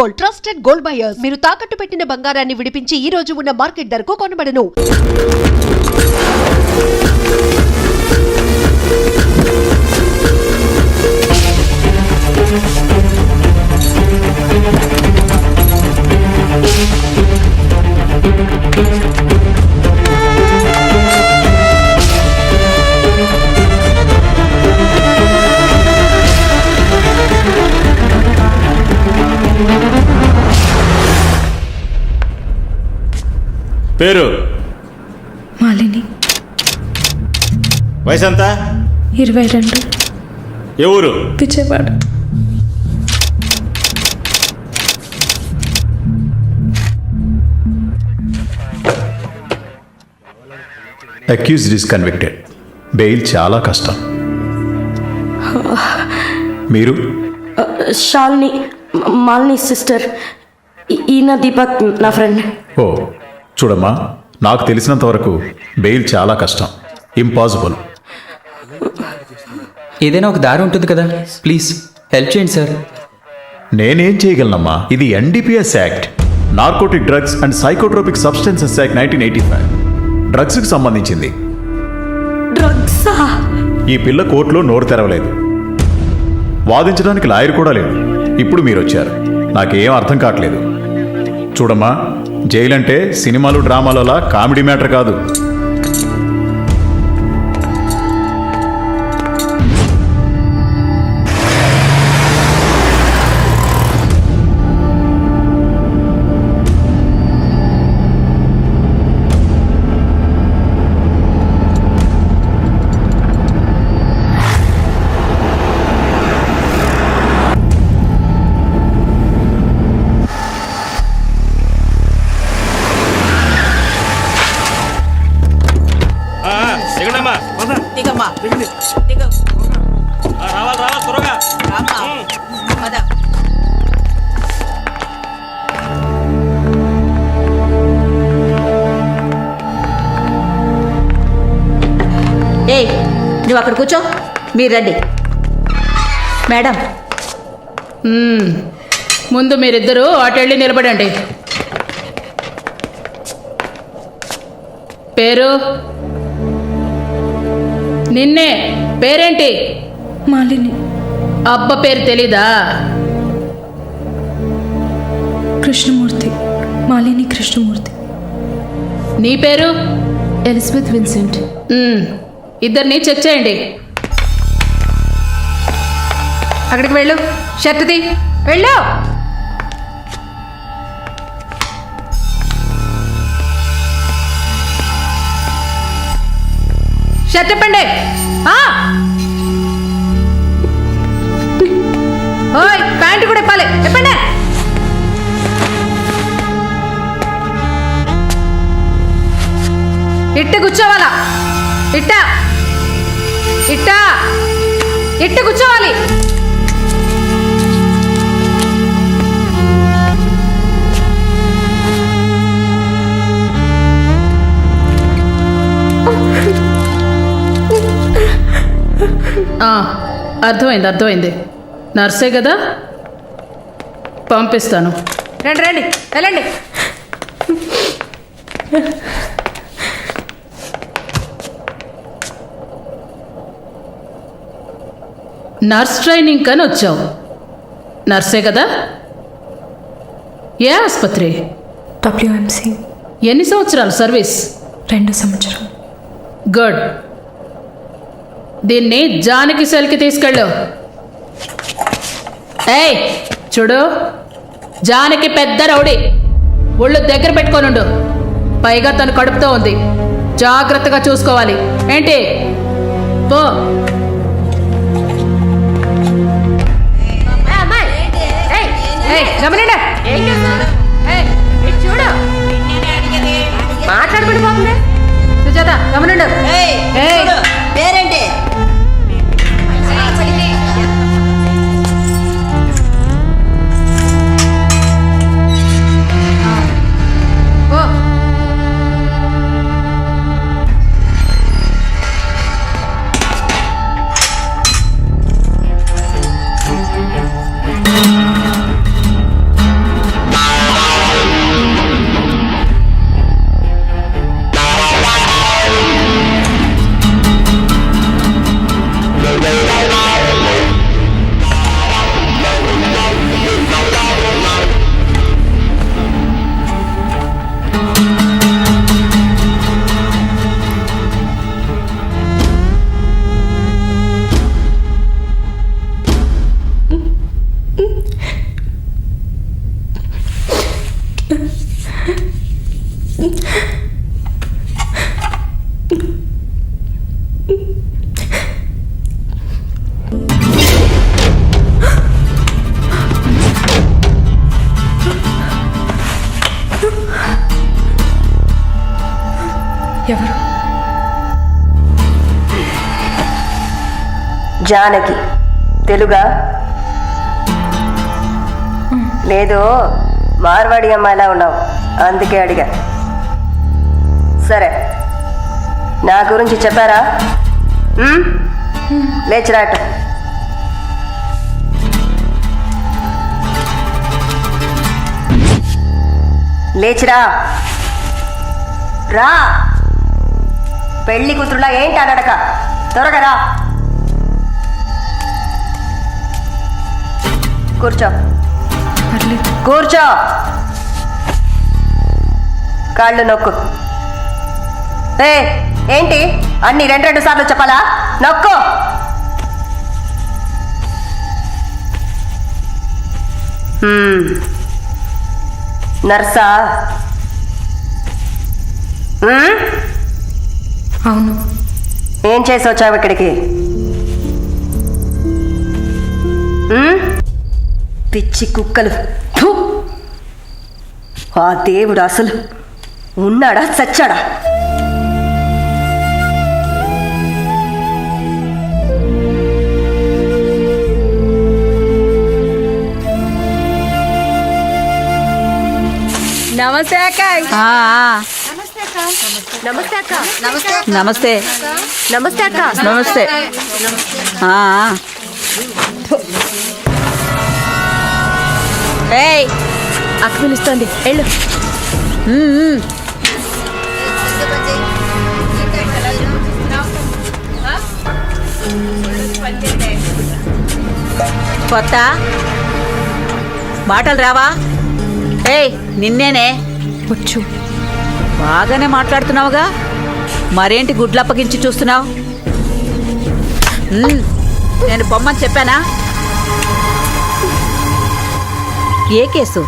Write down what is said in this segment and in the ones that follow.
Gold, trusted gold buyers. మీరు తాకట్టు పెట్టిన బంగారాన్ని విడిపించి ఈ రోజు ఉన్న మార్కెట్ ధరకు కొనబడను. పేరు మాలిని. వయసు ఎంత? 22. ఏ ఊరు? Vijayawada. Accused is convicted. Bail చాలా కష్టం. మీరు? శాలిని, మాలిని సిస్టర్. ఈయన దీపక్ నా ఫ్రెండ్. ఓ చూడమ్మా, నాకు తెలిసినంత వరకు బెయిల్ చాలా కష్టం, ఇంపాసిబుల్. ఏదైనా ఒక దారి ఉంటుంది కదా, ప్లీజ్ హెల్ప్ చేయండి సార్. నేనేం చేయగలనమ్మా? ఇది NDPS act, narcotic drugs and psychotropic substances act 1985, డ్రగ్స్కి సంబంధించింది. డ్రగ్సా? ఈ పిల్ల కోర్టులో నోరు తెరవలేదు, వాదించడానికి లాయర్ కూడా లేడు. ఇప్పుడు మీరు వచ్చారు, నాకేం అర్థం కావట్లేదు. చూడమ్మా, జైలు అంటే సినిమాలు డ్రామాలలా కామెడీ మ్యాటర్ కాదు. రావాలి త్వరగా. ఏయ్, నువ్వు అక్కడ కూర్చో, మీరు రండి. మేడం, ముందు మీరిద్దరూ అటెళ్ళి నిలబడండి. పేరు? నిన్నే. పేరేంటి? మాలిని. అబ్బ పేరు తెలీదా? కృష్ణమూర్తి. మాలిని కృష్ణమూర్తి. నీ పేరు? Elizabeth Vincent. ఇద్దరిని చెక్ చేయండి. అక్కడికి వెళ్ళు. షర్టుది వెళ్ళు. షర్ట్ ఇప్పండి. ఓయ్, ప్యాంటు కూడా ఇప్పాలి. ఇప్పండి. ఇట్ట కూర్చోవాలా? ఇట్ట ఇట్ట ఇట్ట కూర్చోవాలి. అర్థమైంది. నర్సే కదా, పంపిస్తాను. రండి రండి, వెళ్ళండి. నర్స్ ట్రైనింగ్ కని వచ్చావు. నర్సే కదా? ఏ ఆసుపత్రి? WMC. ఎన్ని సంవత్సరాలు సర్వీస్? 2 సంవత్సరాలు. గుడ్. దీన్ని జానకి సెల్కి తీసుకెళ్ళు. ఏయ్ చూడు, జానకి పెద్ద రౌడీ, ఒళ్ళు దగ్గర పెట్టుకోనుండు. పైగా తను కడుపుతో ఉంది, జాగ్రత్తగా చూసుకోవాలి. ఏంటి? పో. గమనండి, చూడు, మాట్లాడుకుంటూ పోతుంది. సుజాత గమనండు. పేరేంటి? ఎవరు? జానకి. తెలుగా? లేదు, మార్వాడి అమ్మాయిలా ఉన్నావు, అందుకే అడిగా. సరే, నా గురించి చెప్పారా? లేచిరాట. లేచిరా, రా. పెళ్లి కూతురులా ఏంటి అడక, త్వరగా రా. కూర్చో. పర్లేదు. కూర్చో. కాళ్ళు నొక్కు. ఏంటి అన్ని రెండు సార్లు చెప్పాలా? నొక్కు. నర్సా? అవును. ఏం చేసి వచ్చావు ఇక్కడికి? పిచ్చి కుక్కలు. ఫు! ఆ దేవుడు అసలు ఉన్నాడా చచ్చాడా? నమస్తే అక్క. నమస్తే అక్క. నమస్తే నమస్తే అక్క. నమస్తే. ఏయ్, అక్క పిలుస్తోంది, వెళ్ళు. కొత్త మాటలు రావా? ఏయ్, నిన్నేనే. వచ్చు. బాగానే మాట్లాడుతున్నావుగా, మరేంటి గుడ్లు అప్పగించి చూస్తున్నావు? నేను బొమ్మని చెప్పానా? ఏ కేసు?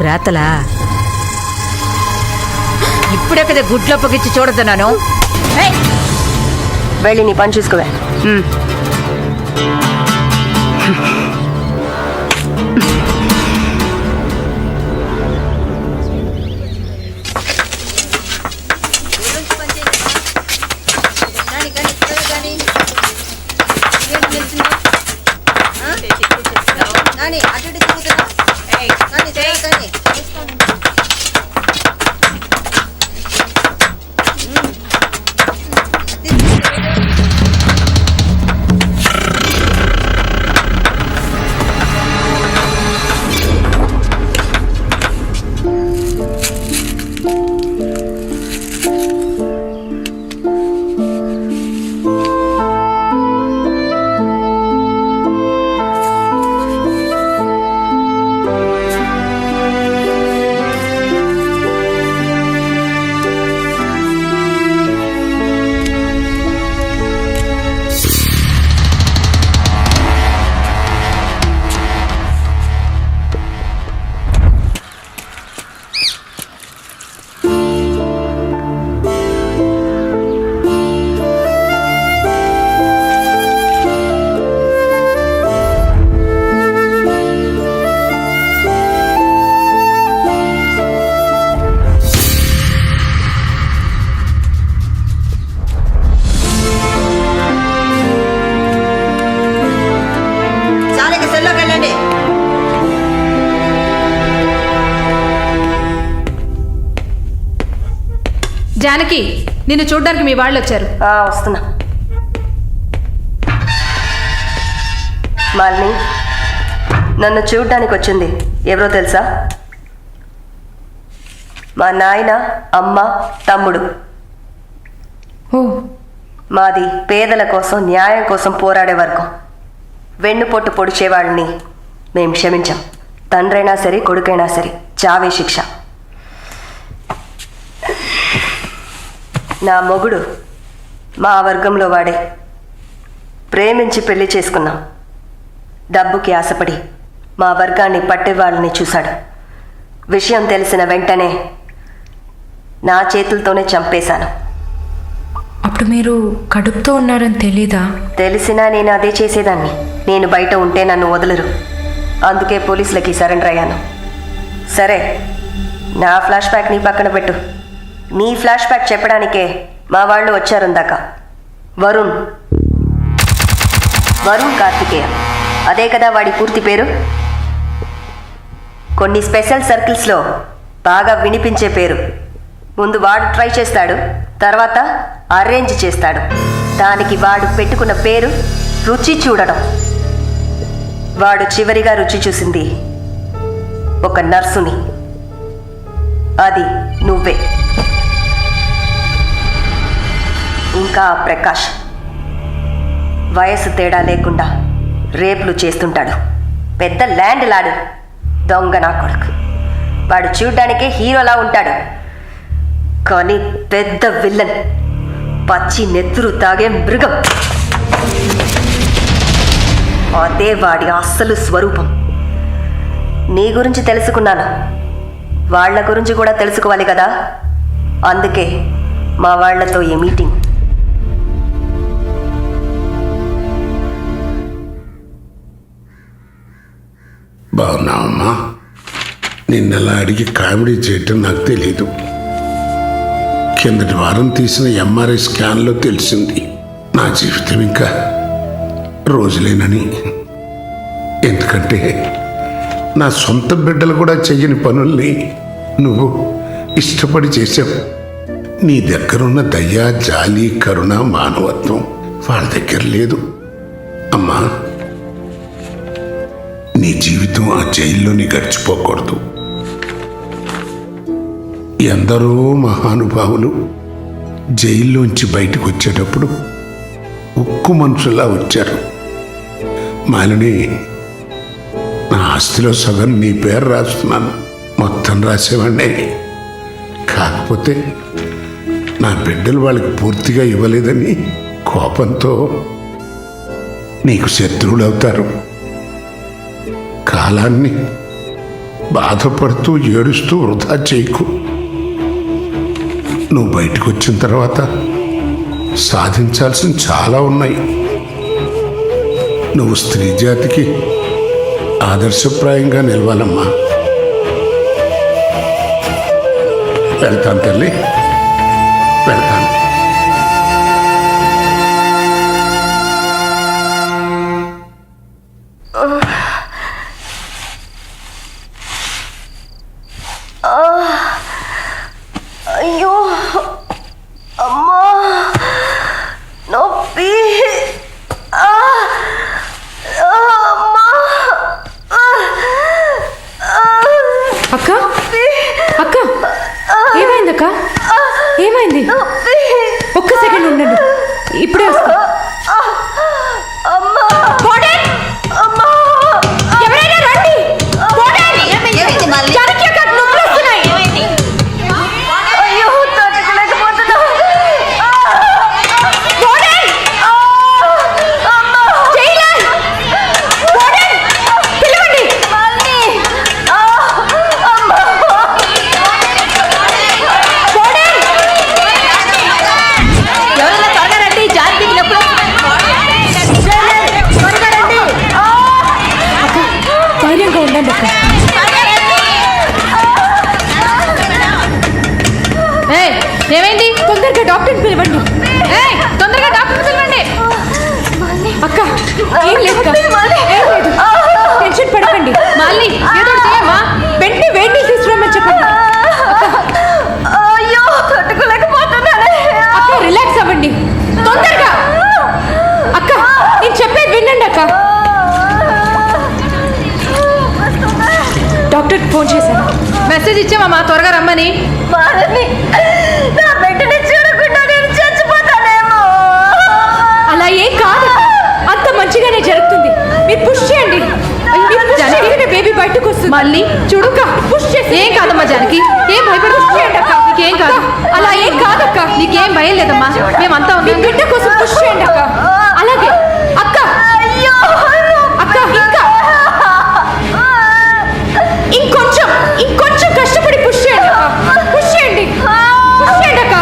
బ్రాతలా? ఇప్పుడే కదా గుడ్లు అప్పగించి చూడతున్నాను. వెళ్ళి నీ పని చూసుకోవే. జానకి, నిన్ను చూడ్డానికి మీ వాళ్ళు వచ్చారు. వస్తున్నా. మాలిని, నన్ను చూడ్డానికి వచ్చింది ఎవరో తెలుసా? మా నాయన, అమ్మ, తమ్ముడు. ఓ. మాది పేదల కోసం, న్యాయం కోసం పోరాడే వర్గం. వెన్నుపొట్టు పొడిచేవాళ్ళని మేం క్షమించాం. తండ్రైనా సరే, కొడుకైనా సరే, చావే శిక్ష. నా మొగుడు మా వర్గంలో వాడే. ప్రేమించి పెళ్లి చేసుకున్నాం. డబ్బుకి ఆశపడి మా వర్గాన్ని పట్టేవాళ్ళని చూశాడు. విషయం తెలిసిన వెంటనే నా చేతులతోనే చంపేశాను. అప్పుడు మీరు కడుపుతో ఉన్నారని తెలీదా? తెలిసినా నేను అదే చేసేదాన్ని. నేను బయట ఉంటే నన్ను వదలరు. అందుకే పోలీసులకి సరెండర్ అయ్యాను. సరే, నా ఫ్లాష్ బ్యాక్ నీ పక్కన పెట్టు. నీ ఫ్లాష్ బ్యాక్ చెప్పడానికే మా వాళ్ళు వచ్చారుందాక. వరుణ్ కార్తికేయ, అదే కదా వాడి పూర్తి పేరు. కొన్ని స్పెషల్ సర్కిల్స్లో బాగా వినిపించే పేరు. ముందు వాడు ట్రై చేస్తాడు, తర్వాత అరేంజ్ చేస్తాడు. దానికి వాడు పెట్టుకున్న పేరు రుచి చూడడం. వాడు చివరిగా రుచి చూసింది ఒక నర్సుని. అది నువ్వే. ఇంకా ప్రకాష్ వయసు తేడా లేకుండా రేపులు చేస్తుంటాడు. పెద్ద ల్యాండ్ లాడు, దొంగ నా కొడుకు. వాడు చూడ్డానికే హీరోలా ఉంటాడు, కానీ పెద్ద విల్లన్, పచ్చి నెత్తురు తాగే మృగం. అదే వాడి అస్సలు స్వరూపం. నీ గురించి తెలుసుకున్నాను, వాళ్ళ గురించి కూడా తెలుసుకోవాలి కదా. అందుకే మా వాళ్లతో ఈ మీటింగ్. బాగున్నావమ్మా? నిన్నలా అడిగి కామెడీ చేయటం నాకు తెలీదు. కిందటి వారం తీసిన ఎంఆర్ఐ స్కాన్లో తెలిసింది నా జీవితం ఇంకా రోజులేనని. ఎందుకంటే నా సొంత బిడ్డలు కూడా చెయ్యని పనుల్ని నువ్వు ఇష్టపడి చేసావు. నీ దగ్గరున్న దయ, జాలి, కరుణ, మానవత్వం వాళ్ళ దగ్గర లేదు. అమ్మా, నీ జీవితం ఆ జైల్లోని గడిచిపోకూడదు. ఎందరో మహానుభావులు జైల్లోంచి బయటకు వచ్చేటప్పుడు ఉక్కు మనుషులా వచ్చారు. మాలిని, నా ఆస్తిలో సగం నీ పేరు రాస్తున్నాను, మొత్తం రాసేవాడినే. కాకపోతే నా బిడ్డలు వాళ్ళకి పూర్తిగా ఇవ్వలేదని కోపంతో నీకు శత్రువులు అవుతారు. కాలాన్ని బాధపడుతూ ఏడుస్తూ వృధా చేయకు. నువ్వు బయటకు వచ్చిన తర్వాత సాధించాల్సిన చాలా ఉన్నాయి. నువ్వు స్త్రీ జాతికి ఆదర్శప్రాయంగా నిలవాలమ్మా. వెళ్తాను తల్లి, వెళ్తాను. అయ్యో అమ్మా, నొప్పి. అక్క అక్క ఏమైంది? అక్క ఏమైంది? ఒక్క సెకండ్ ఉండండి, ఇప్పుడే వస్తా. ఎవరైనా రండి. జానకి అక్క, నొప్పులు వస్తున్నాయి. అయ్యో, తట్టుకోలేకపోతున్నా. పిలవండి. ఎవరైనా త్వరగా రండి, జానకి నొప్పులు. త్వరగా రండి. ధైర్యంగా ఉండండి అక్క. ఏమైంది? తొందరగా డాక్టర్ని పిలవండి. తొందరగా డాక్టర్ని పిలవండి. అక్క ఏం లేదు, టెన్షన్ పడకండి. మళ్ళీ ఏదో చేయమ్మా, వెంటనే వేడి తీసుకురమ్మని చెప్పండి. అయ్యో, తట్టుకోలేకపోతున్నానే. అక్క రిలాక్స్ అవ్వండి తొందరగా. అక్క నేను చెప్పేది వినండి అక్క. డాక్టర్కి ఫోన్ చేశాను, మెసేజ్ ఇచ్చామమ్మా త్వరగా రమ్మని. నా బిడ్డని చూడకుండా నేను చచ్చిపోతానేమో. అలా ఏం కాదు, అంత మంచిగానే జరుగుతుంది. మీరు పుష్ చేయండి. బేబీ బయటకు వస్తుంది. మళ్ళీ చూడుక పుష్ చేసి. ఏం కాదమ్మా జానకి, ఏం భయపడి పుష్ చేయండి అక్క. నీకేం కాదు. అలా ఏం కాదక్క, నీకేం భయం లేదమ్మా. మేమంతా మీ బిడ్డ కోసం పుష్ చేయండి అక్క. అలాగే అక్క. అయ్యో అక్క ఇంకా ఇంకొంచెం కష్టపడి పుష్ చేయండి అక్క. పుష్ చేయండి, పుష్ చేయండి అక్క.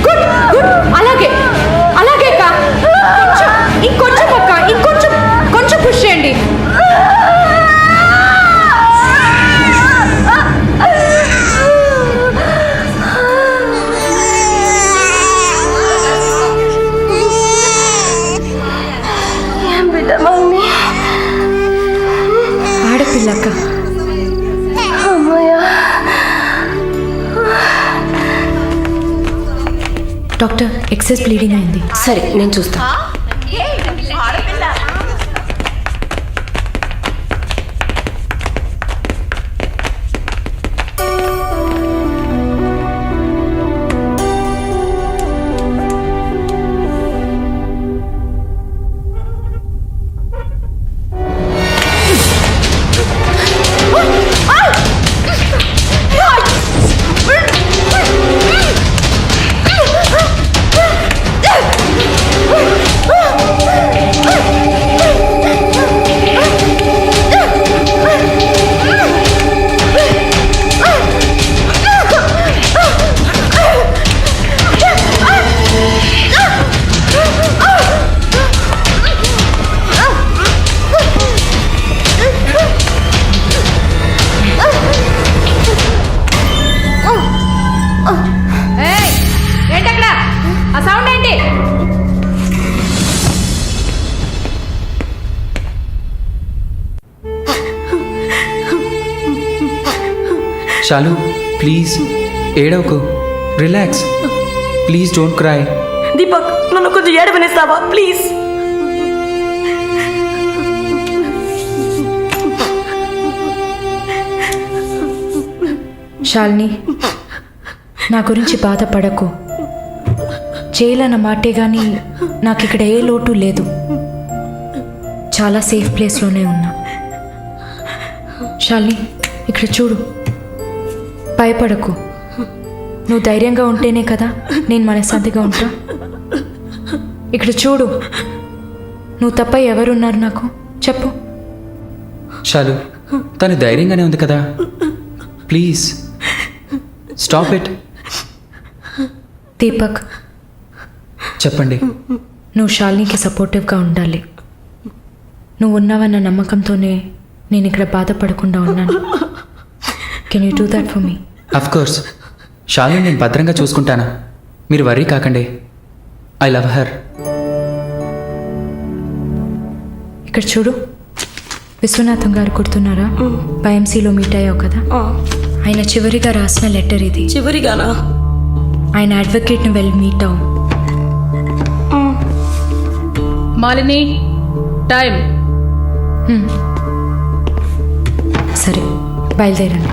Good good. అలాగే అలాగే అక్క. ఇంకొంచెం అక్క, కొంచెం పుష్ చేయండి. డాక్టర్ ఎక్సెస్ బ్లీడింగ్ అయింది. సరే నేను చూస్తాను. ఏంటక్కడ ఆ సౌండ్ ఏంటి? షాలు ప్లీజ్ ఏడవకు, relax, please don't cry. Deepak నన్ను కొంచెం ఏడవనిస్తావా ప్లీజ్? శాలిని, నా గురించి బాధపడకు. జైలు అన్న మాటే కానీ నాకు ఇక్కడ ఏ లోటు లేదు. చాలా సేఫ్ ప్లేస్లోనే ఉన్నా. శాలిని, ఇక్కడ చూడు, భయపడకు. నువ్వు ధైర్యంగా ఉంటేనే కదా నేను మనశ్శాంతిగా ఉంటా. ఇక్కడ చూడు, నువ్వు తప్ప ఎవరున్నారు నాకు చెప్పు. షాలు తను ధైర్యంగానే ఉంది కదా, ప్లీజ్ స్టాప్ ఇట్. దీపక్, చెప్పండి. నువ్వు శాలినికి సపోర్టివ్గా ఉండాలి. నువ్వు ఉన్నావన్న నమ్మకంతోనే నేను ఇక్కడ బాధపడకుండా ఉన్నాను. Can you do that for me? Of course, Shalu నేను భద్రంగా చూసుకుంటాను, మీరు వర్రీ కాకండి. I love her. ఇక్కడ చూడు, విశ్వనాథం గారు గుర్తున్నారా? పైఎంసీలో మీట్ అయ్యావు కదా, ఆయన చివరిగా రాసిన లెటర్ ఇది. చివరిగానా? ఆయన అడ్వకేట్ని వెళ్ళి మీట్ అవ్వు. మాలిని, టైం. సరే, బయలుదేరండి.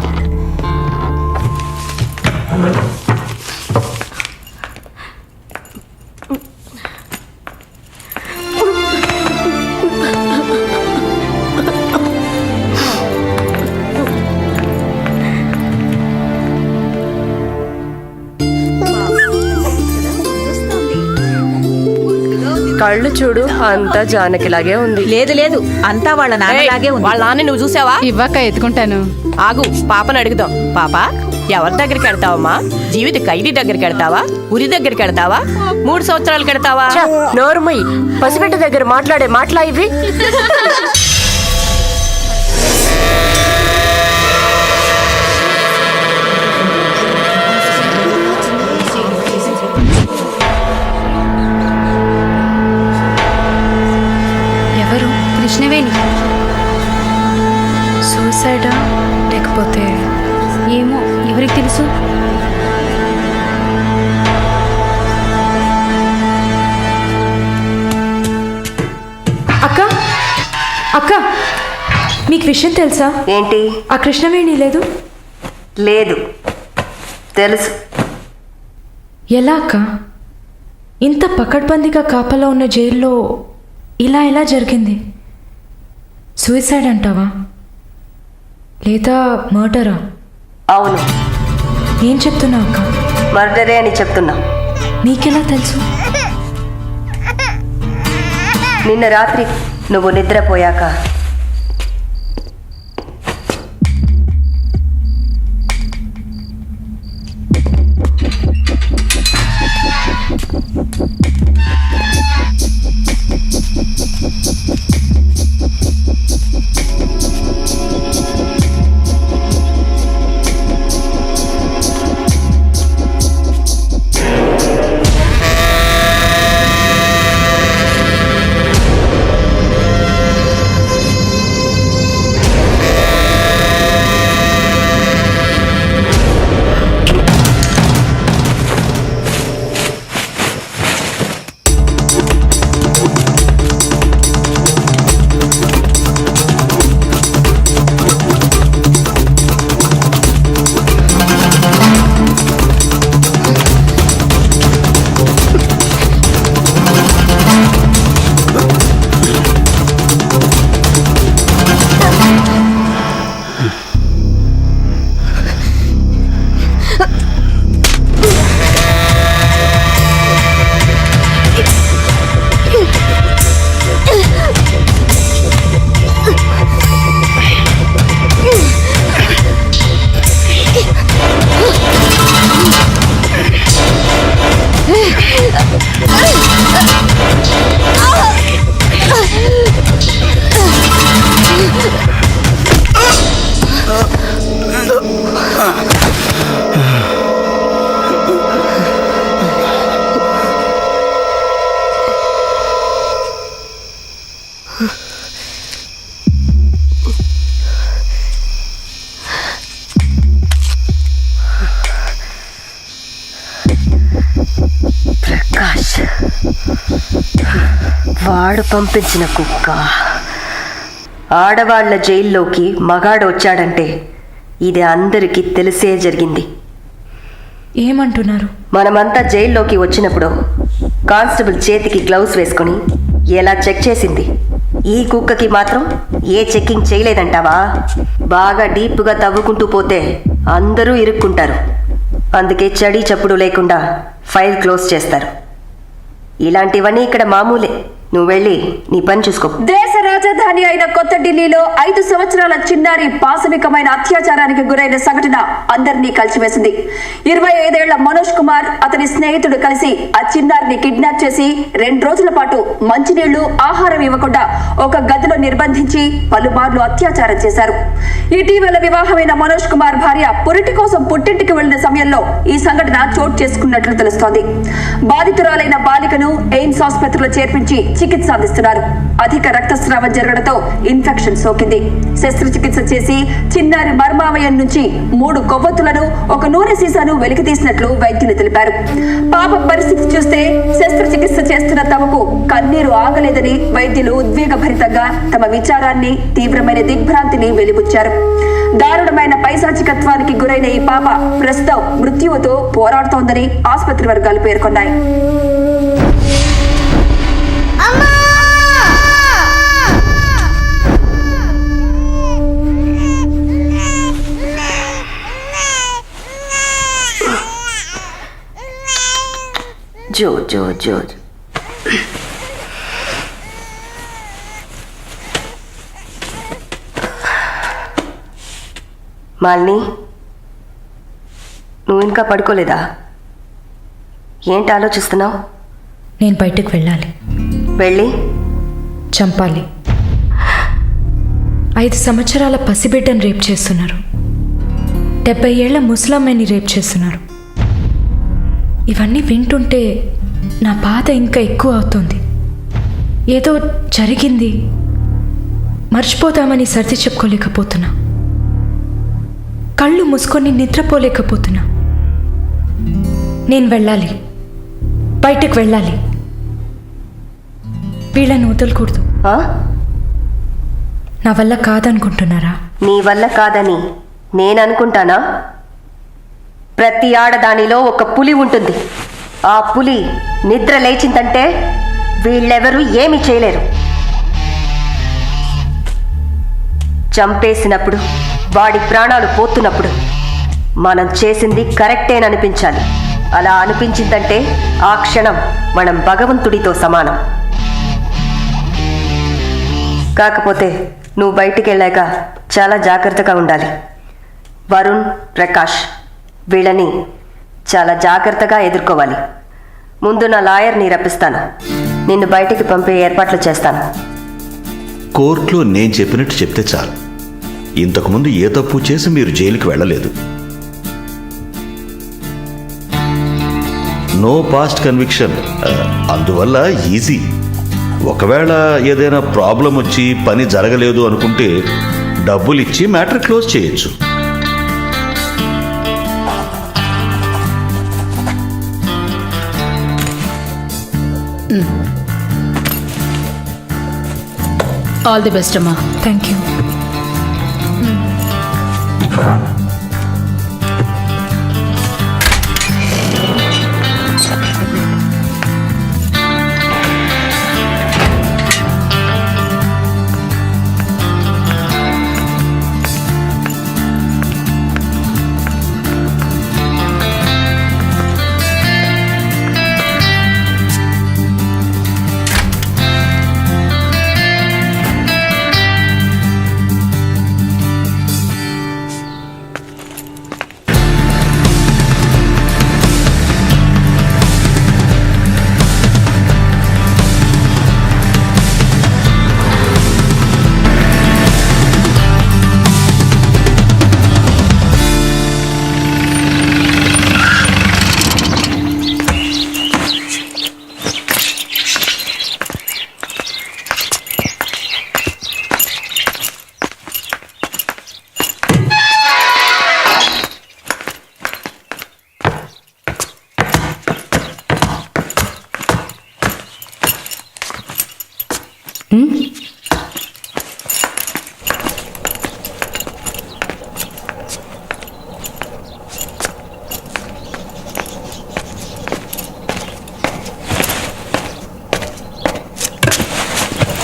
కళ్ళు చూడు, అంతా జానకిలాగే ఉంది. లేదు లేదు, అంతా వాళ్ళ నాన్నలాగే ఉంది. వాళ్ళ నాన్న నువ్వు చూసావా? ఇవ్వక ఎత్తుకుంటాను. ఆగు, పాపను అడుగుదాం. పాప, ఎవరి దగ్గరికి వెళ్తావమ్మా? జీవిత ఖైదీ దగ్గరికి వెళ్తావా? ఉరి దగ్గరికి వెళ్తావా? 3 సంవత్సరాలు కడతావా? నోరుమయ్యి, పసిబిడ్డ దగ్గర మాట్లాడే మాటలా ఇవి? ఎవరు? కృష్ణవేణి. సూసైడా లేకపోతే? ఏమో, ఎవరికి తెలుసు? అక్క, అక్క, మీకు విషయం తెలుసా? ఏంటి? ఆ కృష్ణవేణి లేదు. లేదు, తెలుసు. ఎలా అక్క? ఇంత పకడ్బందీగా కాపలా ఉన్న జైల్లో ఇలా ఎలా జరిగింది? సూసైడ్ అంటావా లేదా మర్డరా? అవును. ఏం చెప్తున్నావు అక్క? మర్డరే అని చెప్తున్నా. నీకెలా తెలుసు? నిన్న రాత్రి నువ్వు నిద్రపోయాక ప్రకాష్ వాడు పంపించిన కుక్క. ఆడవాళ్ల జైల్లోకి మగాడు వచ్చాడంటే ఇది అందరికీ తెలిసే జరిగింది. ఏమంటున్నారు? మనమంతా జైల్లోకి వచ్చినప్పుడు కానిస్టేబుల్ చేతికి గ్లౌస్ వేసుకుని ఎలా చెక్ చేసింది, ఈ కుక్కకి మాత్రం ఏ చెక్కింగ్ చేయలేదంటావా? బాగా డీప్గా తవ్వుకుంటూ పోతే అందరూ ఇరుక్కుంటారు. అందుకే చడి చప్పుడు లేకుండా ఫైల్ క్లోజ్ చేస్తారు. ఇలాంటివన్నీ ఇక్కడ మామూలే. నువ్వు వెళ్ళి నీ పని చూసుకో. దేశ రాజధాని అయిన కొత్త ఢిల్లీలో 5 సంవత్సరాల చిన్నారి పాశవికమైన అత్యాచారానికి గురైన సంఘటన అందరినీ కలిసివేసింది. 25 ఏళ్ల మనోజ్ కుమార్ అతని స్నేహితుడు కలిసి ఆ చిన్నారిని కిడ్నాప్ చేసి 2 రోజుల పాటు మంచినీళ్లు, ఆహారం ఇవ్వకుండా ఒక గదిలో నిర్బంధించి పలుమార్లు అత్యాచారం చేశారు. ఇటీవల వివాహమైన మనోజ్ కుమార్ భార్య పురిటి కోసం పుట్టింటికి వెళ్లిన సమయంలో ఈ సంఘటన చోటు చేసుకున్నట్లు తెలుస్తోంది. బాధితురాలైన బాలికను ఎయిమ్స్ ఆసుపత్రిలో చేర్పించి చికిత్స అందిస్తున్నారు. అధిక రక్తస్రావం జరగడంతో ఇన్ఫెక్షన్ సోకింది. శస్త్రచికిత్స చేసి చిన్నారి మర్మావయం నుంచి 3 కొవ్వొత్తులను, ఒక నూనె సీసాను వెలికి తీసినట్లు వైద్యులు తెలిపారు. పాప పరిస్థితి చూస్తే శస్త్రచికిత్స చేస్తున్న తమకు కన్నీరు ఆగలేదని వైద్యులు ఉద్వేగభరితంగా తమ విచారాన్ని, తీవ్రమైన దిగ్భ్రాంతిని వెలిబుచ్చారు. దారుణమైన పైశాచికత్వానికి గురైన ఈ పాప ప్రస్తుతం మృత్యువుతో పోరాడుతోందని ఆసుపత్రి వర్గాలు పేర్కొన్నాయి. జో జో జో మాలిని, నువ్వు ఇంకా పడుకోలేదా? ఏంటి ఆలోచిస్తున్నావు? నేను బయటకు వెళ్ళాలి. వెళ్ళి చంపాలి. 5 సంవత్సరాల పసిబిడ్డను రేప్ చేస్తున్నారు. 70 ఏళ్ల ముసలమ్మని రేప్ చేస్తున్నారు. ఇవన్నీ వింటుంటే నా బాధ ఇంకా ఎక్కువ అవుతుంది. ఏదో జరిగింది, మర్చిపోతామని సర్ది చెప్పుకోలేకపోతున్నా. కళ్ళు మూసుకొని నిద్రపోలేకపోతున్నా. నేను వెళ్ళాలి, బయటకు వెళ్ళాలి. వీళ్ళని వదలకూడదు. నా వల్ల కాదనుకుంటున్నారా? నీ వల్ల కాదని నేను అనుకుంటానా? ప్రతి ఆడదానిలో ఒక పులి ఉంటుంది. ఆ పులి నిద్ర లేచిందంటే వీళ్ళెవరూ ఏమీ చేయలేరు. చంపేసినప్పుడు, వాడి ప్రాణాలు పోతున్నప్పుడు మనం చేసింది కరెక్టేననిపించాలి. అలా అనిపించిందంటే ఆ క్షణం మనం భగవంతుడితో సమానం. కాకపోతే నువ్వు బయటికి వెళ్ళాక చాలా జాగ్రత్తగా ఉండాలి. వరుణ్, ప్రకాష్ వీళ్ళని చాలా జాగ్రత్తగా ఎదుర్కోవాలి. ముందు నా లాయర్ని రప్పిస్తాను. నిన్ను బయటికి పంపే ఏర్పాట్లు చేస్తాను. కోర్టులో నేను చెప్పినట్టు చెప్తే చాలు. ఇంతకుముందు ఏ తప్పు చేసి మీరు జైలుకి వెళ్ళలేదు. నో పాస్ట్ కన్విక్షన్, అందువల్ల ఈజీ. ఒకవేళ ఏదైనా ప్రాబ్లం వచ్చి పని జరగలేదు అనుకుంటే డబ్బులు ఇచ్చి మ్యాటర్ క్లోజ్ చేయొచ్చు. ఆల్ ది బెస్ట్ అమ్మా. Thank you.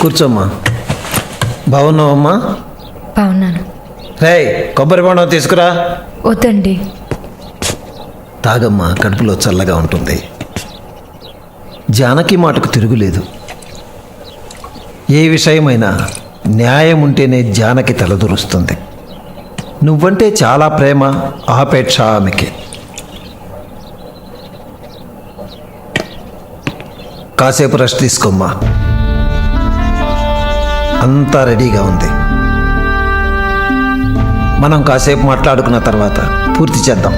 కూర్చోమ్మా. బాగున్నావమ్మా? బాగున్నాను. రేయ్, కొబ్బరి బొండం తీసుకురా. వద్దండి. తాగమ్మా, కడుపులో చల్లగా ఉంటుంది. జానకి మాటకు తిరుగులేదు. ఏ విషయమైనా న్యాయం ఉంటేనే జానకి తలదూరుస్తుంది. నువ్వంటే చాలా ప్రేమ, ఆపేక్ష ఆమెకి. కాసేపు రెస్ట్ తీసుకోమ్మా. అంతా రెడీగా ఉంది. మనం కాసేపు మాట్లాడుకున్న తర్వాత పూర్తి చేద్దాం.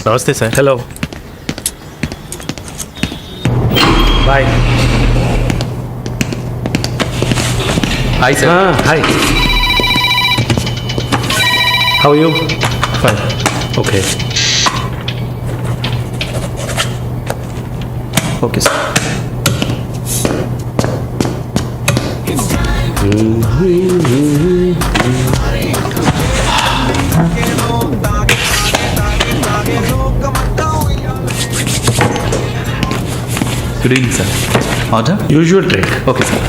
నమస్తే sir. Hello, boy. Hi sir. Hi, how you? Fine, okay okay sir. Good evening sir. Order? Usual drink. Okay sir.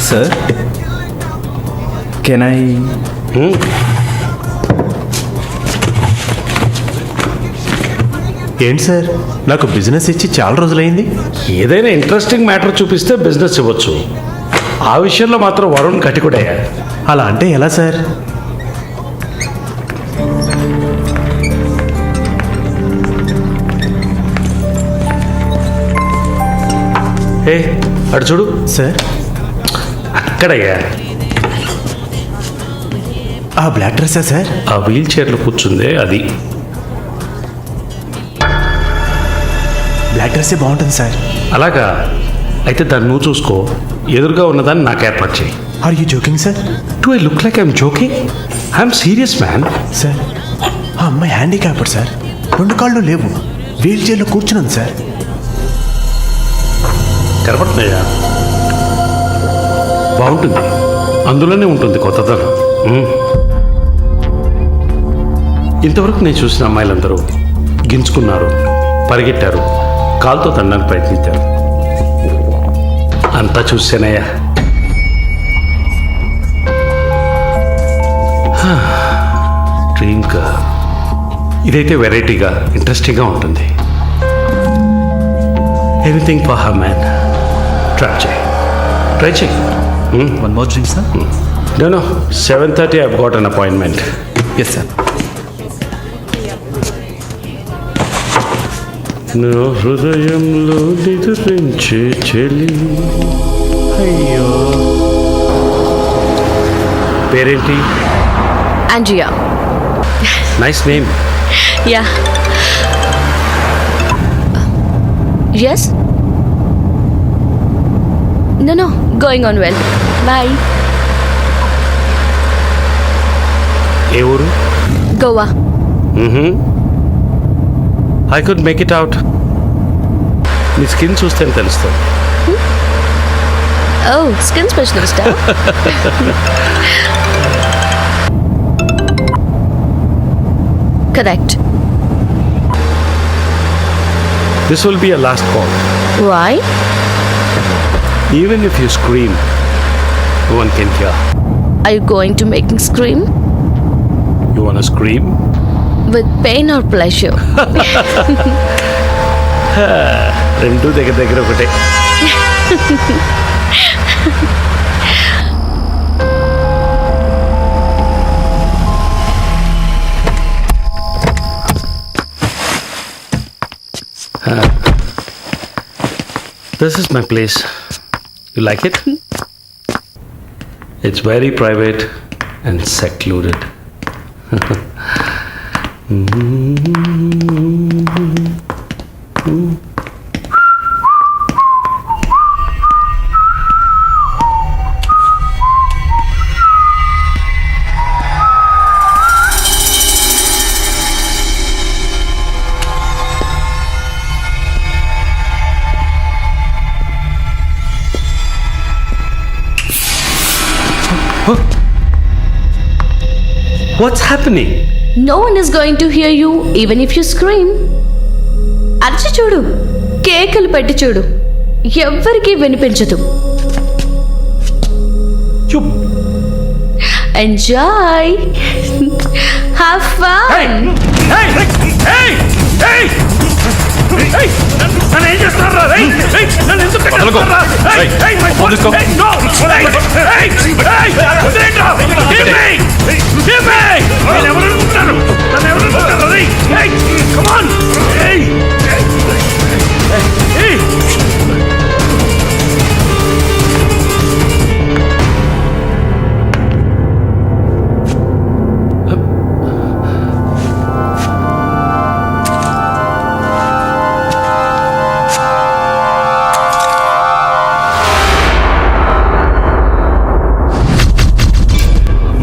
Sir, can I? ఏంటి సార్, నాకు బిజినెస్ ఇచ్చి చాలా రోజులైంది. ఏదైనా ఇంట్రెస్టింగ్ మ్యాటర్ చూపిస్తే బిజినెస్ ఇవ్వచ్చు. ఆ విషయంలో మాత్రం వరుణ్ కటికుడయ్యా. అలా అంటే ఎలా సార్? ఏ అటు చూడు సార్, అక్కడయ్యా. ఆ బ్లాక్ డ్రెస్సా సార్? ఆ వీల్ చైర్లో కూర్చుందే అది. బ్లాక్ డ్రెస్సే బాగుంటుంది సార్. అలాగా, అయితే దాన్ని నువ్వు చూసుకో. ఎదురుగా ఉన్నదాన్ని నాకు ఏర్పాటు చేయి. Are you joking sir? Do I look like I'm joking? I'm serious man. Sir, ఆ అమ్మాయి హ్యాండిక్యాప్డ్ సార్. 2 కాళ్ళు లేవు, వీల్ చైర్లో కూర్చున్నాను సార్. కనపడుతున్నాయా? బాగుంటుంది, అందులోనే ఉంటుంది కొత్తదనం. ఇంతవరకు నేను చూసిన అమ్మాయిలందరూ గించుకున్నారు, పరిగెట్టారు, కాలుతో తండడానికి ప్రయత్నించారు. అంతా చూసానయ్యా. డ్రీమ్గా ఇదైతే వెరైటీగా ఇంట్రెస్టింగ్గా ఉంటుంది. Anything for her man. Try చేయి. One more drink sir? No, 7:30 I've got an appointment. Yes sir. నా హృదయంలో నిద్రించే చెలి. అయ్యో, పేరేంటి? Andrea. Nice name. Yeah. Yes. No, going on well. Bye. ఏ ఊరు? Goa. I could make it out. నీ స్కిన్ చూస్తేనే తెలుస్తుంది. Oh, skin specialist. Correct. This will be a last call. Why? Even if you scream, no one can hear. Are you going to make me scream? You wanna scream? With pain or pleasure? రెండు దగ్గర ఒకటే. This is my place. You like it? It's very private and secluded. What's happening? No one is going to hear you even if you scream. అరిచి చూడు, కేకలు పెట్టి చూడు, ఎవ్వరికీ వినిపించదు. Enjoy. Have fun. నన్ను ఏం చేస్తారా? నన్ను ఎందుకు కట్టేస్తారా?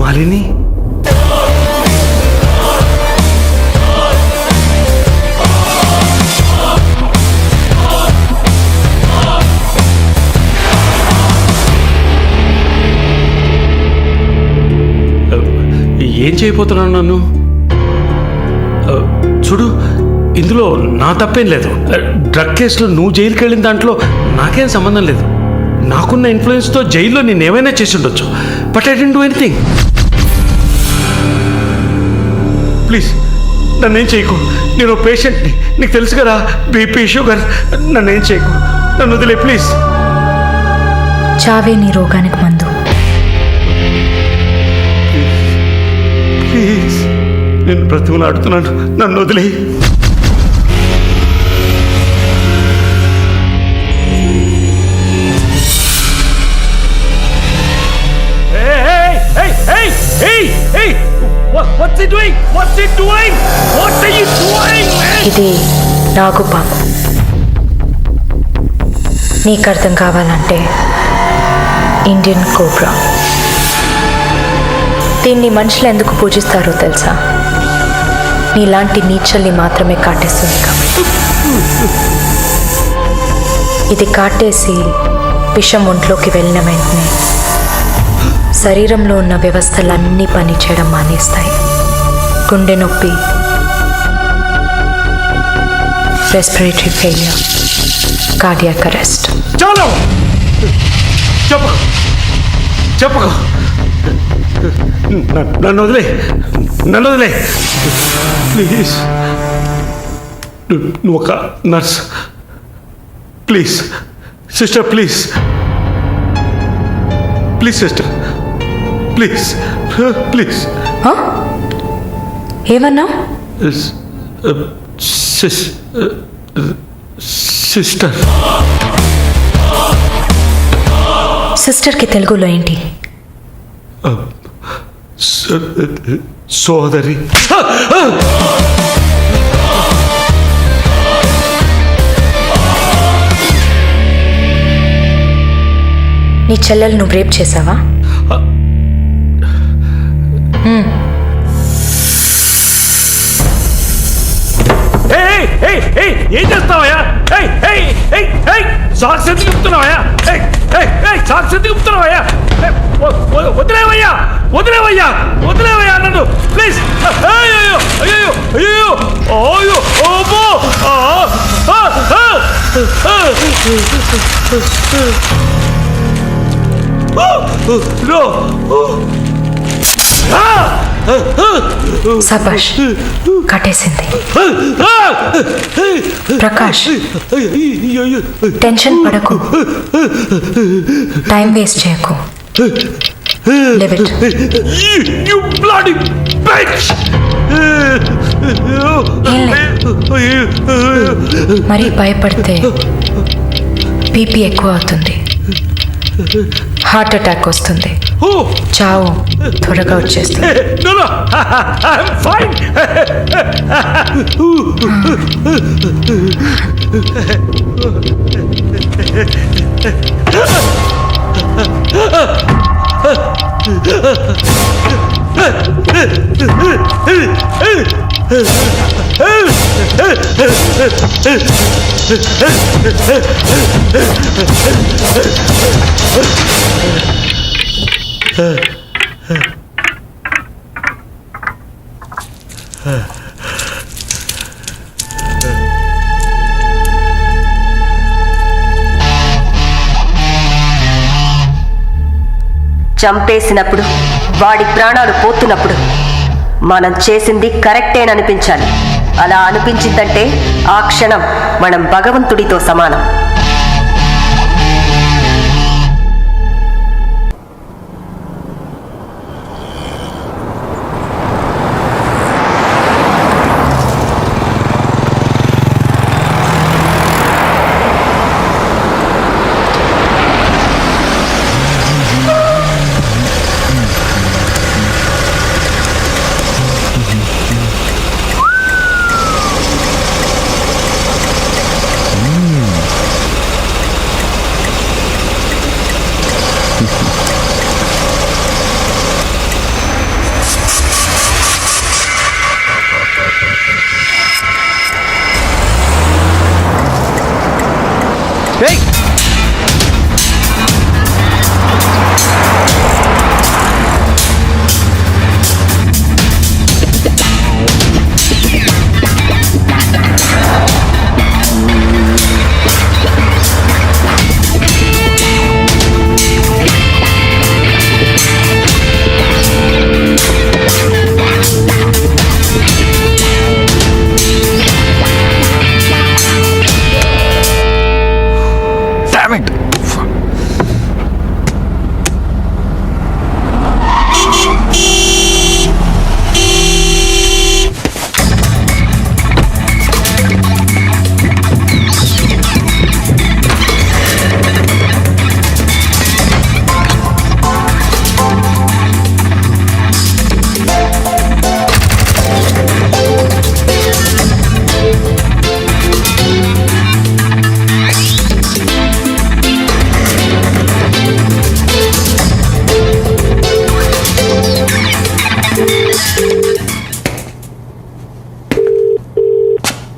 మాలిని, ఏం చేయబోతున్నాను నన్ను? చూడు, ఇందులో నా తప్పేం లేదు. డ్రగ్ కేసులో నువ్వు జైలుకి వెళ్ళిన దాంట్లో నాకేం సంబంధం లేదు. నాకున్న ఇన్ఫ్లుయెన్స్తో జైల్లో నేను ఏమైనా చేసి ఉండొచ్చు. But I don't do anything. Please నన్నేం చేయకు. నేను పేషెంట్ని, నీకు తెలుసు కదా, బీపీ, షుగర్. నన్నేం చేయకు, నన్ను వదిలే ప్లీజ్. చావే నీ రోగానికి మందు. ప్లీజ్, నేను బ్రతిమలాడుతున్నాను, నన్ను వదిలే. ఇది నాగు పాము. నీకు అర్థం కావాలంటే ఇండియన్ కోబ్రా. దీన్ని మనుషులు ఎందుకు పూజిస్తారో తెలుసా? నీలాంటి నీచల్ని మాత్రమే కాటేస్తుంది కాబట్టి. ఇది కాటేసి విషం ఒంట్లోకి వెళ్ళిన వెంటనే శరీరంలో ఉన్న వ్యవస్థలన్నీ పనిచేయడం మానేస్తాయి. గుండె నొప్పి, రెస్పిరేటరీ ఫెయిల్యూర్, కార్డియాక్ అరెస్ట్. చాలు, చెప్పకు చెప్పకు. నన్ను వదిలే, నన్ను వదిలే ప్లీజ్. నువ్వు ఒక nurse. Please sister, please please sister, please please. ఏమన్నా? సిస్టర్. సిస్టర్కి తెలుగులో ఏంటి? సోదరి. నీ చెల్లెలు నువ్వు రేప్ చేసావా? ఏం చేస్తావయ్యా? సాక్స్ ఎందుకు చెప్తున్నావయ్యా? సాక్స్ ఎందుకు చెప్తున్నావయ్యా? వదిలేవయ్యా, వదిలేవయ్యా, వదిలేవయ్యా నన్ను ప్లీజ్. అయ్యో అయ్యో అయ్యో అయ్యో ఓబో. సబాష్, కట్టేసింది. ప్రకాష్, టెన్షన్ పడకు, టైం వేస్ట్ చేయకు. Live it. You bloody bitch! మరి భయపడితే బీపీ ఎక్కువ అవుతుంది, హార్ట్ అటాక్ వస్తుంది, చావు త్వరగా వచ్చేస్తుంది. No, no, I'm fine. చంపేసినప్పుడు వాడి ప్రాణాలు పోతున్నప్పుడు మనం చేసింది కరెక్టేననిపించాలి. అలా అనిపించిందంటే ఆ క్షణం మనం భగవంతుడితో సమానం.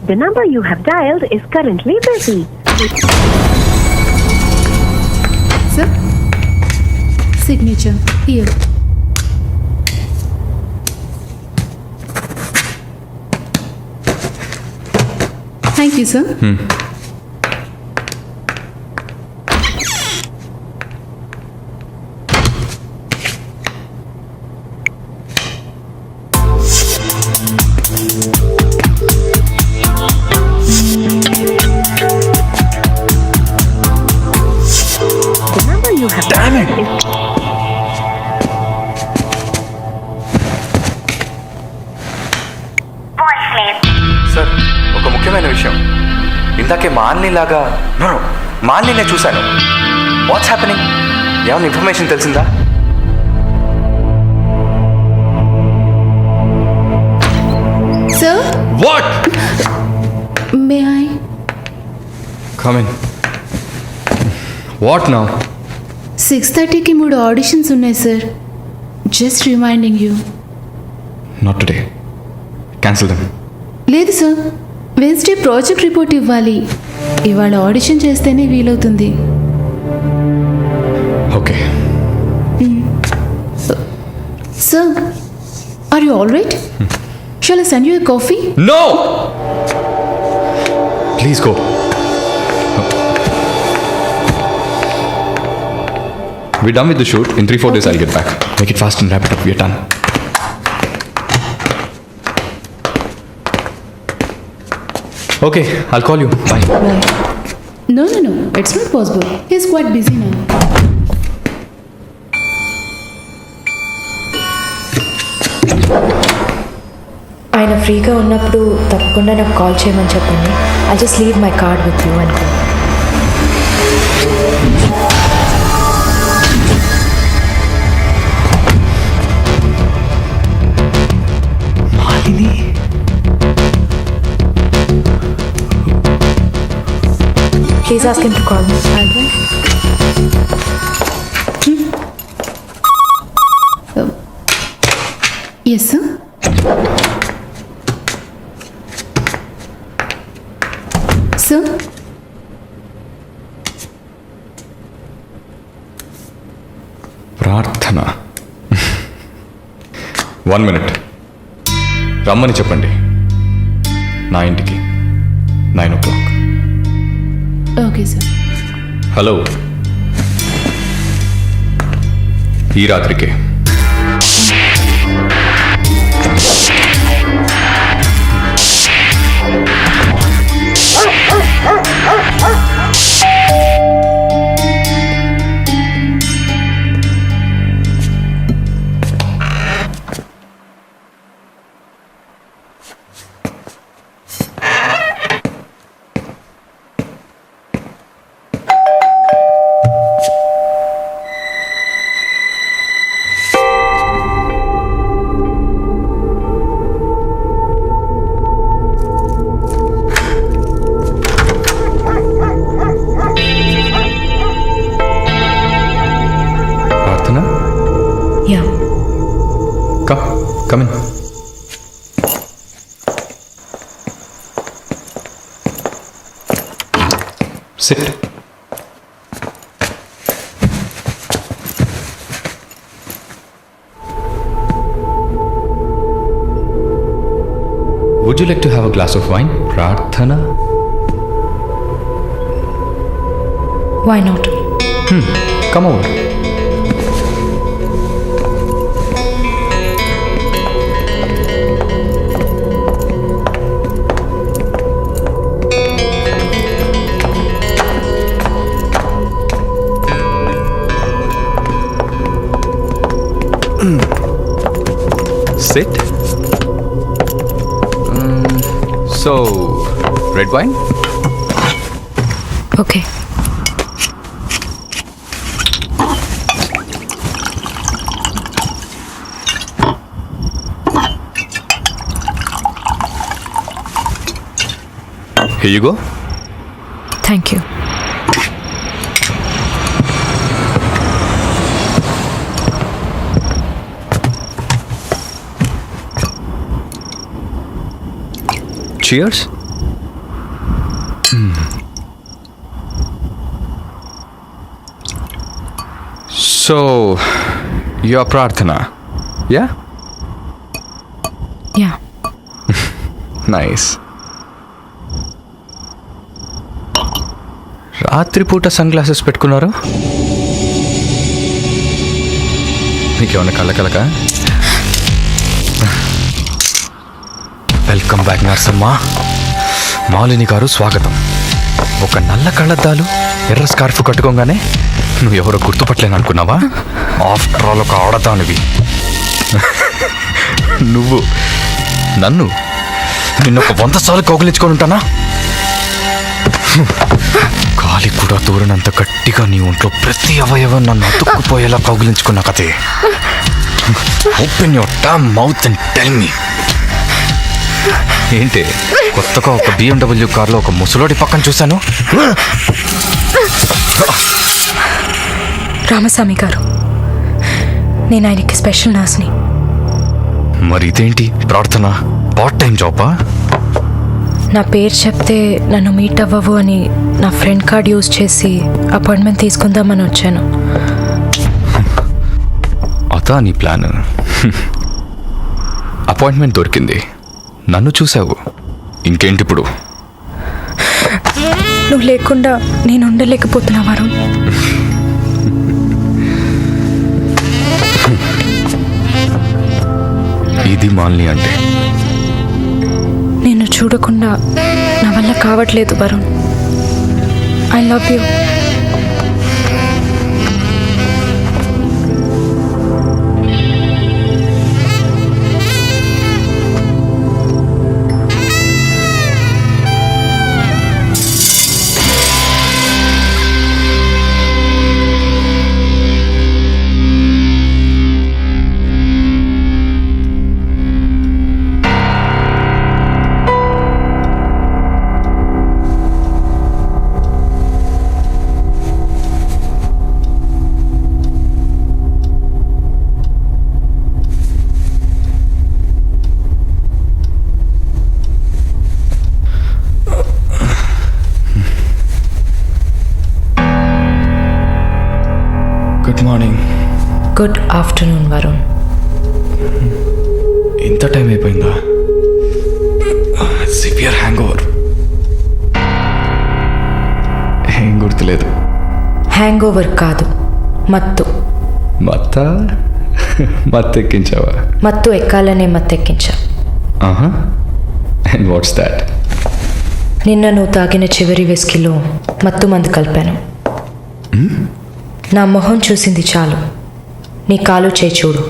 The number you have dialed is currently busy. Sir, signature here. Thank you, sir. Sir, ఒక ముఖ్యమైన విషయం. ఇందాకే మాలినిలాగా మాలినే చూశాను. What's happening? ఏమైనా ఇన్ఫర్మేషన్ తెలిసిందా? Sir? What? May I? Come in. What now? 6:30కి 3 ఆడిషన్స్ ఉన్నాయి sir. Just reminding you. Not today. Cancel them. లేదు సార్, వెన్స్డే ప్రాజెక్ట్ రిపోర్ట్ ఇవ్వాలి. ఇవాళ ఆడిషన్ చేస్తేనే వీలవుతుంది. Okay. Sir, are you all right? Shall I send you a coffee? No! Please go. We're done with the shoot. In 3-4 days I'll get back. Make it fast and wrap it up. We're done. Okay, I'll call you. Bye. Bye. No, it's not possible. He's quite busy now. ఆయన ఫ్రీగా ఉన్నప్పుడు తప్పకుండా నాకు call చేయమని చెప్పండి. I just leave my card with you అనుకో. Please ask him to call me. Yes, sir. Sir? Prarthana. 1 minute. రమ్మని చెప్పండి నా ఇంటికి 9 o'clock. Okay sir. హలో, ఈ రాత్రికే. Yeah. Come in. Sit. Would you like to have a glass of wine, Prarthana? Why not? Come over. Sit. So, red wine? Okay. Here you go. Thank you. Cheers. So, you're Prarthana, yeah? Yeah. Nice. రాత్రిపూట sun glasses పెట్టుకున్నారు? నీకేమన్నా కళ్ళ welcome back Narsamma. Malini గారు స్వాగతం. ఒక నల్ల కళ్ళద్దాలు ఎర్ర స్కార్ఫ్ కట్టుకోగానే నువ్వు ఎవరో గుర్తుపట్టలేను అనుకున్నావా? ఆఫ్టర్ ఆల్ ఒక ఆడదానివి. నువ్వు నిన్ను ఒక 100 సార్లు కౌగిలించుకొని ఉంటానా? గాలి కూడా దూరనంత గట్టిగా నీ ఒంట్లో ప్రతి అవయవం నన్ను అతుక్కుపోయేలా కౌగిలించుకున్నా కదే. Open your damn mouth and tell me. ఏంటి కొత్తగా ఒక BMW కార్లో ఒక ముసలోడి పక్కన చూశాను? రామస్వామి గారు, నేను ఆయనకి స్పెషల్ నర్స్ని. మరి ఇదేంటి ప్రార్థన? పార్ట్ టైం జాబా? నా పేరు చెప్తే నన్ను మీట్ అవ్వవు అని నా ఫ్రెండ్ కార్డ్ యూజ్ చేసి అపాయింట్మెంట్ తీసుకుందామని వచ్చాను. అదా నీ ప్లాన్? అపాయింట్మెంట్ దొరికింది, నన్ను చూసావు, ఇంకేంటి ఇప్పుడు? నువ్వు లేకుండా నేను ఉండలేకపోతున్నా వరుణ్. ఇది మాలిని అంటే. నిన్ను చూడకుండా నా వల్ల కావట్లేదు Varun. I love you. Good morning. Good afternoon Varun. ఇంత టైం అయిపోయిందా? Severe hangover. ఏం గుర్తులేదు. హ్యాంగ్ ఓవర్ కాదు, మత్తు. మత్తెక్కించావా? మత్తు ఎక్కాలనే మత్తెక్కించా. And what's that? నిన్న నువ్వు తాగిన చివరి విస్కీలో మత్తు మందు కలిపాను. నా మొహం చూసింది చాలు, నీ కాలు చేయి చూడు.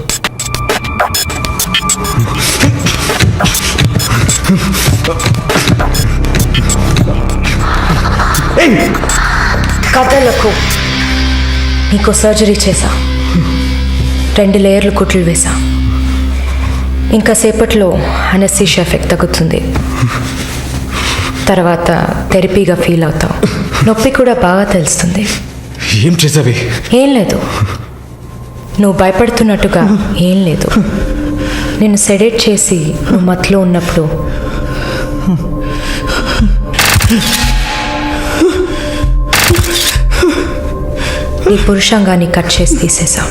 కథలకు నీకు సర్జరీ చేశా, 2 లేయర్లు కుట్లు వేసా. ఇంకా సేపట్లో అనస్థీషియా ఎఫెక్ట్ తగ్గుతుంది. తర్వాత థెరపీగా ఫీల్ అవుతావు. నొప్పి కూడా బాగా తెలుస్తుంది. ఏం చేసావి? ఏం లేదు, నువ్వు భయపడుతున్నట్టుగా ఏం లేదు. నేను సెడేట్ చేసి నువ్వు మత్తులో ఉన్నప్పుడు నీ పురుషాంగాన్ని కట్ చేసి తీసేసా.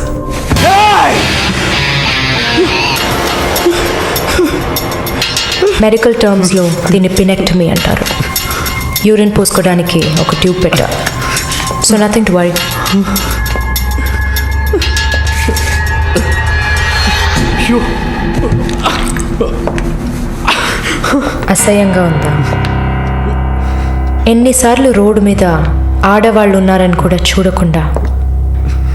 మెడికల్ టర్మ్స్లో దీన్ని పినెక్టమీ అంటారు. యూరిన్ పోసుకోవడానికి ఒక ట్యూబ్ పెట్టా. So nothing to worry. అసహ్యంగా ఉందా? ఎన్నిసార్లు రోడ్డు మీద ఆడవాళ్ళు ఉన్నారని కూడా చూడకుండా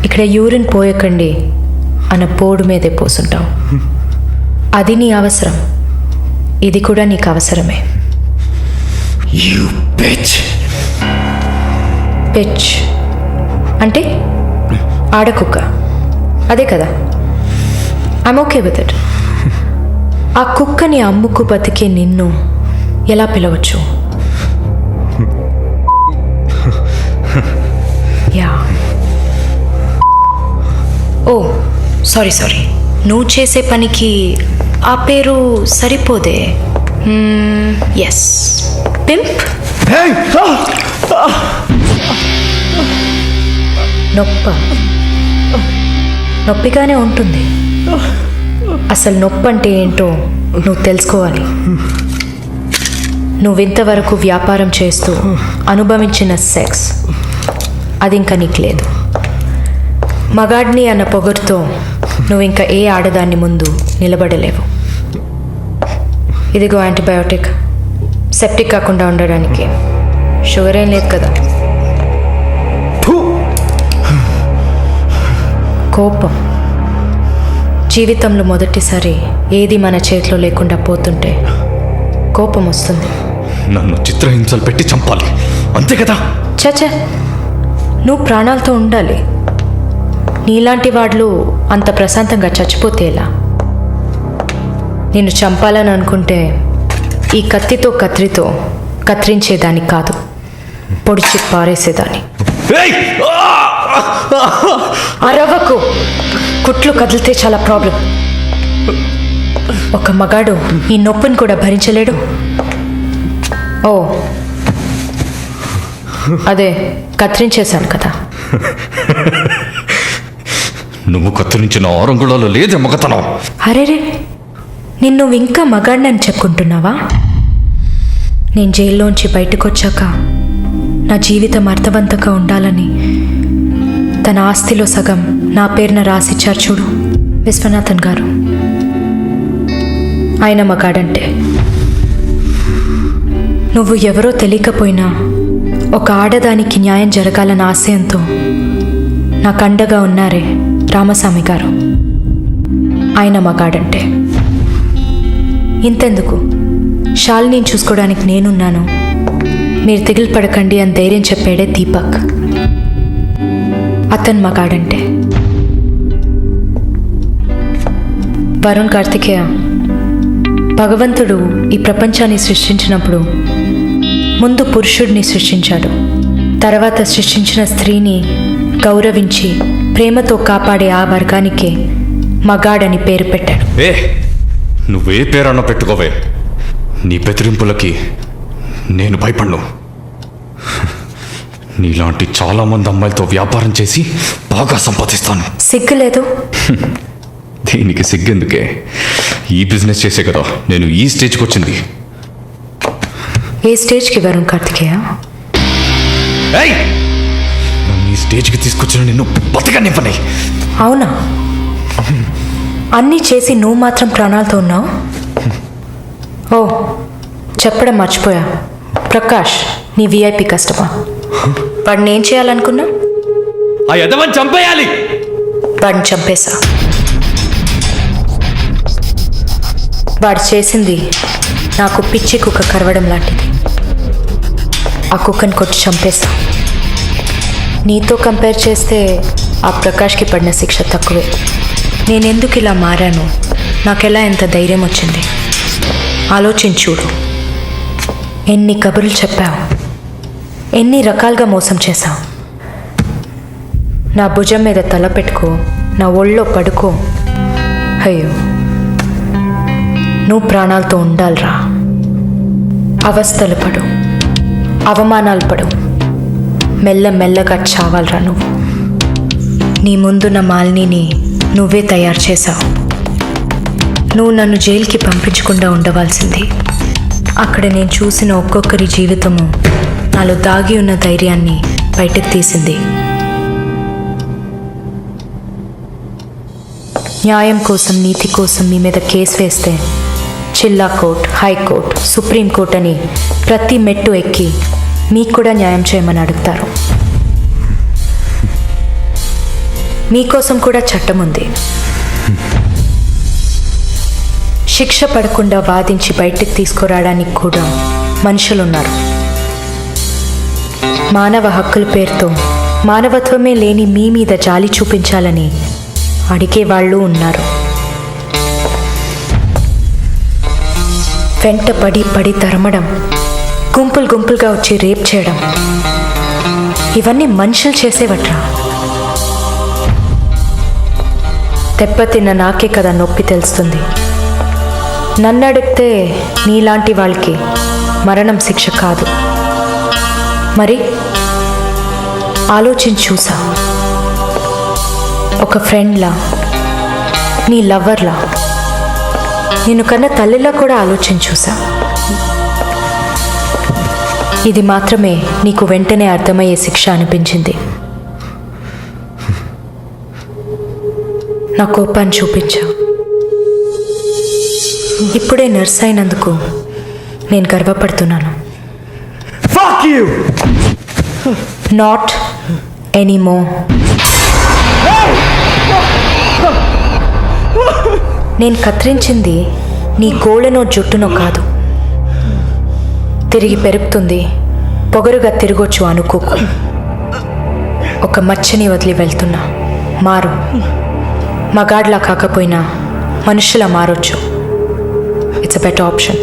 ఇక్కడ యూరిన్ పోయకండి అన్న బోర్డు మీదే పోసుంటాం. అది నీ అవసరం, ఇది కూడా నీకు అవసరమే. పిచ్ అంటే ఆడకుక్క, అదే కదా? I'm okay with it. ఆ కుక్కని అమ్ముకు బతికే నిన్ను ఎలా పిలవచ్చు? యా. ఓ సారీ, నువ్వు చేసే పనికి ఆ పేరు సరిపోదే. Yes, pimp. నొప్పిగానే ఉంటుంది. అసలు నొప్పి అంటే ఏంటో నువ్వు తెలుసుకోవాలి. నువ్వింతవరకు వ్యాపారం చేస్తూ అనుభవించిన సెక్స్ అది ఇంకా నీకు లేదు. మగాడిని అన్న పొగరుతో నువ్వు ఇంకా ఏ ఆడదాన్ని ముందు నిలబడలేవు. ఇదిగో యాంటీబయోటిక్, సెప్టిక్ కాకుండా ఉండడానికి. షుగర్ ఏం లేదు కదా? కోపం. జీవితంలో మొదటిసారి ఏది మన చేతిలో లేకుండా పోతుంటే కోపం వస్తుంది. నన్ను చిత్రహింసలు పెట్టి చంపాలి, అంతే కదా? చచ్చ, నువ్వు ప్రాణాలతో ఉండాలి. నీలాంటి వాళ్ళు అంత ప్రశాంతంగా చచ్చిపోతే ఎలా? నిన్ను చంపాలని అనుకుంటే ఈ కత్తితో కత్తిరించేదాన్ని కాదు, పొడిచి పారేసేదాన్ని. అరవకు, కుట్లు కదిలితే చాలా ప్రాబ్లం. ఒక మగాడు ఈ నొప్పిని కూడా భరించలేడు. ఓ అదే కత్తిరించేశాను కదా. నువ్వు కత్తిరించిన ఆరంగుళాలు లేదే మగతనం. అరేరే, నిన్ను ఇంకా మగాడినని చెప్పుకుంటున్నావా? నేను జైల్లోంచి బయటకు వచ్చాక నా జీవితం అర్థవంతంగా ఉండాలని తన ఆస్తిలో సగం నా పేరున రాసిచ్చారు చూడు విశ్వనాథన్ గారు. ఆయన మగాడంటే నువ్వు ఎవరో తెలియకపోయినా ఒక ఆడదానికి న్యాయం జరగాలన్న ఆశయంతో నాకు అండగా ఉన్నారే రామస్వామి గారు, ఆయన మగాడంటే. ఇంతెందుకు, శాలిని చూసుకోవడానికి నేనున్నాను, మీరు దిగులు పడకండి అని ధైర్యం చెప్పాడే దీపక్, అతను మగాడంటే. వరుణ్ కార్తికేయ, భగవంతుడు ఈ ప్రపంచాన్ని సృష్టించినప్పుడు ముందు పురుషుడిని సృష్టించాడు, తర్వాత సృష్టించిన స్త్రీని గౌరవించి ప్రేమతో కాపాడే ఆ వర్గానికే మగాడని పేరు పెట్టాడు. నువ్వే పేరన్నా పెట్టుకోవే, నీ బెదిరింపులకి నేను భయపడను. నీలాంటి చాలామంది అమ్మాయిలతో వ్యాపారం చేసి బాగా సంపాదిస్తాను. సిగ్గులేదు? దీనికి సిగ్గెందుకే, ఈ బిజినెస్ చేసే కదా నేను ఈ స్టేజ్కి వచ్చింది. ఏ స్టేజ్కి వరుణ్ కార్తికేయ? నన్ను ఈ స్టేజ్కి తీసుకొచ్చిన నిన్ను బతకనివ్వని. అవునా? అన్నీ చేసి నువ్వు మాత్రం ప్రాణాలతో ఉన్నావు? ఓ చెప్పడం మర్చిపోయా, ప్రకాష్ నీ విఐపి కస్టమర్. వాడిని ఏం చేయాలనుకున్నా? ఆ యదవని చంపేయాలి. వాడిని చంపేశా. వాడు చేసింది నాకు పిచ్చి కుక్క కరవడం లాంటిది. ఆ కుక్కని కొట్టి చంపేశా. నీతో కంపేర్ చేస్తే ఆ ప్రకాష్కి పడిన శిక్ష తక్కువే. నేనెందుకు ఇలా మారాను, నాకెలా ఎంత ధైర్యం వచ్చింది ఆలోచించుడు. ఎన్ని కబుర్లు చెప్పావు, ఎన్ని రకాలుగా మోసం చేశావు. నా భుజం మీద తల పెట్టుకో, నా ఒళ్ళో పడుకో. అయ్యో నువ్వు ప్రాణాలతో ఉండాలిరా. అవస్థలు పడు, అవమానాలు పడు, మెల్లమెల్లగా చావాలరా నువ్వు. నీ ముందున్న మాలిని నువ్వే తయారు చేశావు. నువ్వు నన్ను జైలుకి పంపించకుండా ఉండవలసింది. అక్కడ నేను చూసిన ఒక్కొక్కరి జీవితము నాలో దాగి ఉన్న ధైర్యాన్ని బయటకు తీసింది. న్యాయం కోసం, నీతి కోసం మీ మీద కేసు వేస్తే జిల్లా కోర్ట్, హైకోర్ట్, సుప్రీంకోర్ట్ అని ప్రతి మెట్టు ఎక్కి మీకు కూడా న్యాయం చేయమని అడుగుతారు. మీకోసం కూడా చట్టం ఉంది. శిక్ష పడకుండా వాదించి బయటికి తీసుకురావడానికి కూడా మనుషులున్నారు. మానవ హక్కుల పేరుతో మానవత్వమే లేని మీ మీద జాలి చూపించాలని అడిగే వాళ్ళు ఉన్నారు. వెంట పడి తరమడం, గుంపులు గుంపులుగా వచ్చి రేప్ చేయడం, ఇవన్నీ మనుషులు చేసేవట్రా. దెబ్బతిన్న నాకే కదా నొప్పి తెలుస్తుంది. నన్ను అడిగితే నీలాంటి వాళ్ళకి మరణం శిక్ష కాదు. మరి ఆలోచించి చూసా. ఒక ఫ్రెండ్లా, నీ లవర్లా, నేను కన్నా తల్లిలా కూడా ఆలోచించి చూసా. ఇది మాత్రమే నీకు వెంటనే అర్థమయ్యే శిక్ష అనిపించింది. నా కోపాన్ని చూపించావు. ఇప్పుడే నర్స్ అయినందుకు నేను గర్వపడుతున్నాను. Not anymore. నేను కత్తిరించింది నీ గోళ్ళనో జుట్టునో కాదు. తిరిగి పెరుగుతుంది, పొగరుగా తిరగొచ్చు అనుకోకు. ఒక మచ్చని వదిలి వెళ్తున్నా. మారు. మగాడ్లా కాకపోయినా మనుషులా మారొచ్చు. It's a better option.